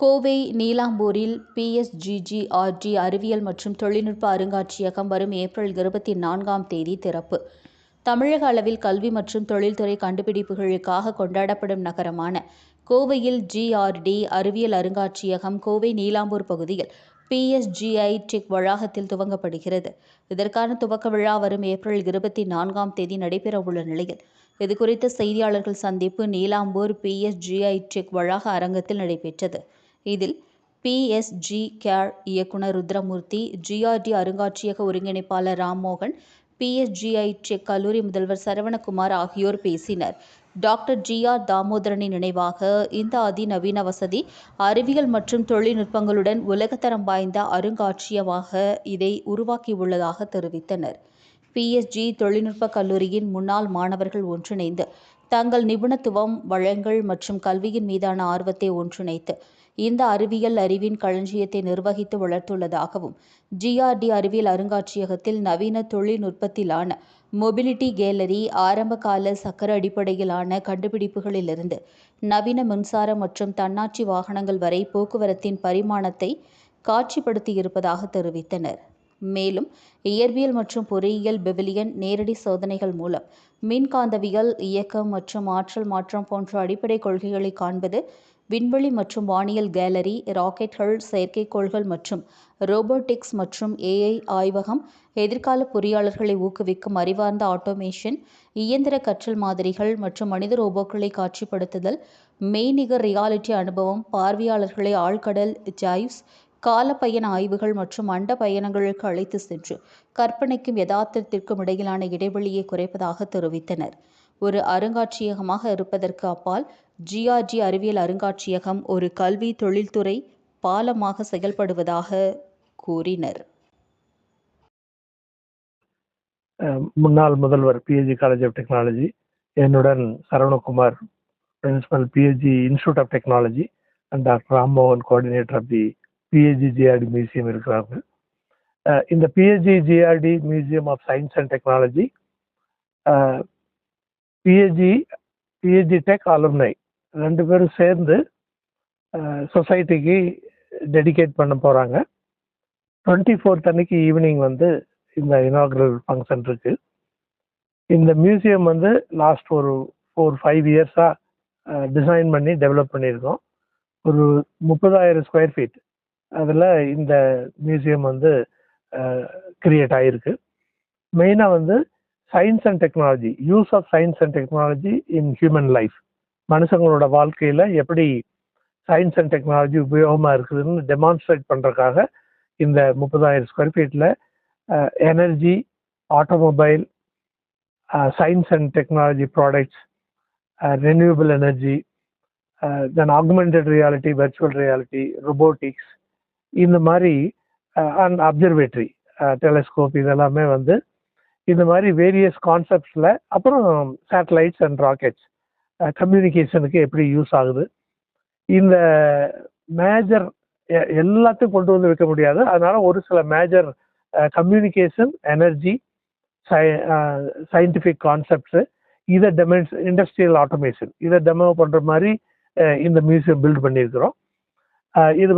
கோவை நீலாம்பூரில் பிஎஸ்ஜிஜிஆர்டி அறிவியல் மற்றும் தொழில்நுட்ப அருங்காட்சியகம் வரும் ஏப்ரல் 24ஆம் தேதி திறப்பு. தமிழக அளவில் கல்வி மற்றும் தொழில்துறை கண்டுபிடிப்புகளுக்காக கொண்டாடப்படும் நகரமான கோவையில் ஜிஆர்டி அறிவியல் அருங்காட்சியகம் கோவை நீலாம்பூர் பகுதியில் பிஎஸ்ஜிஐ டெக் வளாகத்தில் துவங்கப்படுகிறது. இதற்கான துவக்க விழா வரும் ஏப்ரல் 24ஆம் தேதி நடைபெறவுள்ள நிலையில் இதுகுறித்த செய்தியாளர்கள் சந்திப்பு நீலாம்பூர் பிஎஸ்ஜிஐ டெக் வளாக அரங்கத்தில் நடைபெற்றது. இதில் பிஎஸ்ஜி கேர் இயக்குனர் ருத்ரமூர்த்தி, ஜிஆர்டி அருங்காட்சியக ஒருங்கிணைப்பாளர் ராம்மோகன், பிஎஸ்ஜிஐ டெக் கல்லூரி முதல்வர் சரவணகுமார் ஆகியோர் பேசினர். Doctor GR. தாமோதரனின் நினைவாக இந்த அதிநவீன வசதி அறிவியல் மற்றும் தொழில்நுட்பங்களுடன் உலகத்தரம் வாய்ந்த அருங்காட்சியகமாக இதை உருவாக்கியுள்ளதாக தெரிவித்தனர். பிஎஸ்ஜி தொழில்நுட்ப கல்லூரியின் முன்னாள் மாணவர்கள் ஒன்றிணைந்து தங்கள் நிபுணத்துவம், வளங்கள் மற்றும் கல்வியின் மீதான ஆர்வத்தை ஒன்றிணைத்து இந்த அறிவியல் அறிவின் களஞ்சியத்தை நிர்வகித்து வளர்த்துள்ளதாகவும், ஜிஆர்டி அறிவியல் அருங்காட்சியகத்தில் நவீன தொழில்நுட்பத்திலான மொபிலிட்டி கேலரி, ஆரம்பகால சக்கர அடிப்படையிலான கண்டுபிடிப்புகளிலிருந்து நவீன மின்சார மற்றும் தன்னாட்சி வாகனங்கள் வரை போக்குவரத்தின் பரிமாணத்தை காட்சிப்படுத்தியிருப்பதாக தெரிவித்தனர். மேலும் இயற்பியல் மற்றும் பொறியியல் பெவிலியன், நேரடி சோதனைகள் மூலம் மின்காந்தவியல், இயக்கம் மற்றும் ஆற்றல் மாற்றம் போன்ற அடிப்படை கொள்கைகளை காண்பது, விண்வெளி மற்றும் வானியல் கேலரி, ராக்கெட்கள், செயற்கைக்கோள்கள் மற்றும் ரோபோட்டிக்ஸ் மற்றும் ஏஐ ஆய்வகம், எதிர்கால பொறியாளர்களை ஊக்குவிக்கும் அறிவார்ந்த ஆட்டோமேஷன், இயந்திர கற்றல் மாதிரிகள் மற்றும் மனித ரோபோக்களை காட்சிப்படுத்துதல், மெய்நிகர் ரியாலிட்டி அனுபவம், பார்வையாளர்களை ஆழ்கடல் டைவ்ஸ், காலப்பயண ஆய்வுகள் மற்றும் அண்ட பயணங்களுக்கு அழைத்து சென்று கற்பனைக்கும் யதார்த்தத்திற்கும் இடையிலான இடைவெளியை குறைப்பதாக தெரிவித்தனர். ஒரு அருங்காட்சியகமாக இருப்பதற்கு அப்பால் ஜிஆர்டி அறிவியல் அருங்காட்சியகம் ஒரு கல்வி தொழில்துறை பாலமாக செயல்படுவதாக கூறினர். முன்னாள் முதல்வர் பிஎஸ்ஜி காலேஜ் ஆஃப் டெக்னாலஜி, என்னுடன் Saravanakumar principal PSG institute of technology and doctor Rammohan coordinator of the PSG GRD museum இருக்கிறார்கள். இந்த PSG GRD museum of science and technology PSG tech அலுமினை ரெண்டு பேரும் சேர்ந்து சொசைட்டிக்கு டெடிகேட் பண்ண போகிறாங்க. 24th அன்னைக்கு ஈவினிங் இந்த இனாகுரல் ஃபங்க்ஷன் இருக்கு. இந்த மியூசியம் லாஸ்ட் ஒரு 4-5 இயர்ஸாக டிசைன் பண்ணி டெவலப் பண்ணியிருக்கோம். ஒரு 30,000 ஸ்கொயர் ஃபீட் அதில் இந்த மியூசியம் கிரியேட் ஆகிருக்கு. மெயினாக science and technology, use of science and technology in human life, மனுஷங்களோட வாழ்க்கையில் எப்படி சயின்ஸ் அண்ட் டெக்னாலஜி உபயோகமாக இருக்குதுன்னு டெமான்ஸ்ட்ரேட் பண்ணுறதுக்காக இந்த 30,000 ஸ்கொயர் ஃபீட்டில் energy, automobile, science and technology products, renewable energy, then augmented reality, virtual reality, robotics, இந்த மாதிரி அண்ட் அப்சர்வேட்டரி, டெலஸ்கோப், இதெல்லாமே இந்த மாதிரி வேரியஸ் கான்செப்ட்ஸில், அப்புறம் சேட்டலைட்ஸ் அண்ட் ராக்கெட்ஸ் கம்யூனிகேஷனுக்கு எப்படி யூஸ் ஆகுது. இந்த மேஜர் எல்லாத்தையும் கொண்டு வைக்க முடியாது. அதனால ஒரு சில major communication, energy, scientific concepts, இதை இண்டஸ்ட்ரியல் ஆட்டோமேஷன், இதை டெமோ பண்ணுற மாதிரி இந்த மியூசியம் பில்ட் பண்ணியிருக்கிறோம். இது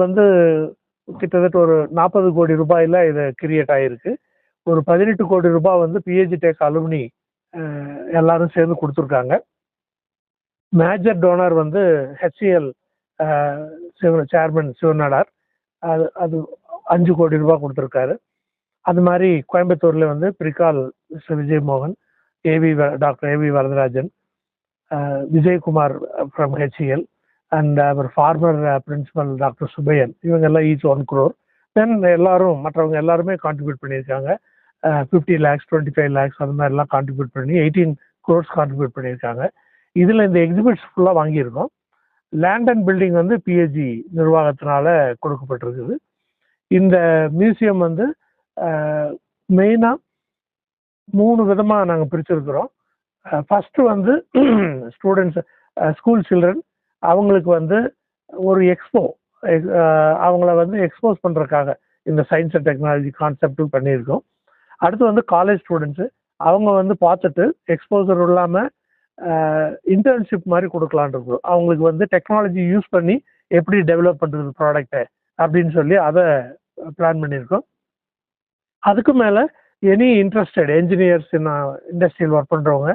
கிட்டத்தட்ட ஒரு 40 கோடி ரூபாயில் இது கிரியேட் ஆகிருக்கு. ஒரு 18 கோடி ரூபாய் பிஎஸ்ஜி டெக் அலுமினி எல்லாரும் சேர்ந்து கொடுத்துருக்காங்க. Major donor HCL chairman Shiv Nadar, அது 5 கோடி ரூபாய் கொடுத்துருக்காரு. அது மாதிரி கோயம்புத்தூரில் Pricol mister Vijayamohan, doctor AV Varadarajan, Vijayakumar from HCL and அவர் ஃபார்மர் பிரின்சிபல் டாக்டர் சுபையன், இவங்கெல்லாம் ஈச் 1 crore. தென் மற்றவங்க எல்லாருமே கான்ட்ரிபியூட் பண்ணியிருக்காங்க. 50 lakhs, 25 lakhs அது மாதிரிலாம் கான்ட்ரிபியூட் பண்ணி 18 crores கான்ட்ரிபியூட் பண்ணியிருக்காங்க. இதில் இந்த எக்ஸிபிட்ஸ் ஃபுல்லாக வாங்கியிருக்கோம். லேண்ட் அண்ட் பில்டிங் பிஎஸ்ஜி நிர்வாகத்தினால கொடுக்கப்பட்டிருக்குது. இந்த மியூசியம் மெயினாக 3 விதமாக நாங்கள் பிரிச்சிருக்கிறோம். ஃபஸ்ட்டு ஸ்டூடெண்ட்ஸ், ஸ்கூல் சில்ட்ரன், அவங்களுக்கு ஒரு எக்ஸ்போ, அவங்கள எக்ஸ்போஸ் பண்ணுறதுக்காக இந்த சயின்ஸ் அண்ட் டெக்னாலஜி கான்செப்டும் பண்ணியிருக்கோம். அடுத்து காலேஜ் ஸ்டூடெண்ட்ஸு, அவங்க பார்த்துட்டு எக்ஸ்போசர் இல்லாமல் இன்டர்ன்ஷிப் மாதிரி கொடுக்கலான் இருக்கோம். அவங்களுக்கு டெக்னாலஜி யூஸ் பண்ணி எப்படி டெவலப் பண்ணுறது ப்ராடக்டை அப்படின்னு சொல்லி அதை பிளான் பண்ணியிருக்கோம். அதுக்கு மேலே எனி இன்ட்ரெஸ்டட் என்ஜினியர்ஸ் இண்டஸ்ட்ரியில் ஒர்க் பண்ணுறவங்க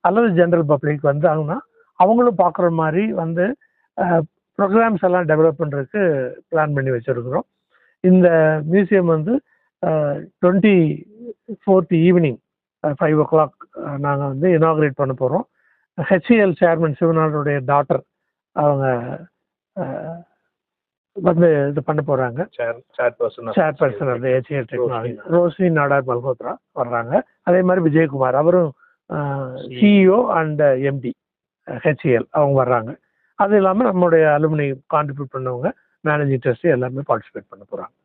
அல்லது ஜென்ரல் பப்ளிக் வந்தாங்கன்னா அவங்களும் பார்க்குற மாதிரி வந்து ப்ரோக்ராம்ஸ் எல்லாம் டெவலப் பண்ணுறதுக்கு பிளான் பண்ணி வச்சுருக்குறோம். இந்த மியூசியம் வந்து 24th ஈவினிங் 5 o'clock நாங்கள் வந்து இனாக்ரேட் பண்ண போகிறோம். ஹெச்ஏஎல் சேர்மன் சிவநாதனுடைய டாட்டர் அவங்க வந்து இது பண்ண போகிறாங்க. சேர்பர்சன் அந்த ஹெச்ஏஎல் டெக்னாலஜி ரோஷினி நாடார் மல்ஹோத்ரா வர்றாங்க. அதே மாதிரி விஜயகுமார் அவரும் சிஇஓ அண்ட் எம்டி ஹெச்ஏஎல் அவங்க வர்றாங்க. அது இல்லாமல் நம்மளுடைய அலுமினி கான்ட்ரிபியூட் பண்ணவங்க மேனேஜிங் ட்ரஸ்டி எல்லாருமே பார்ட்டிசிபேட் பண்ண போகிறாங்க.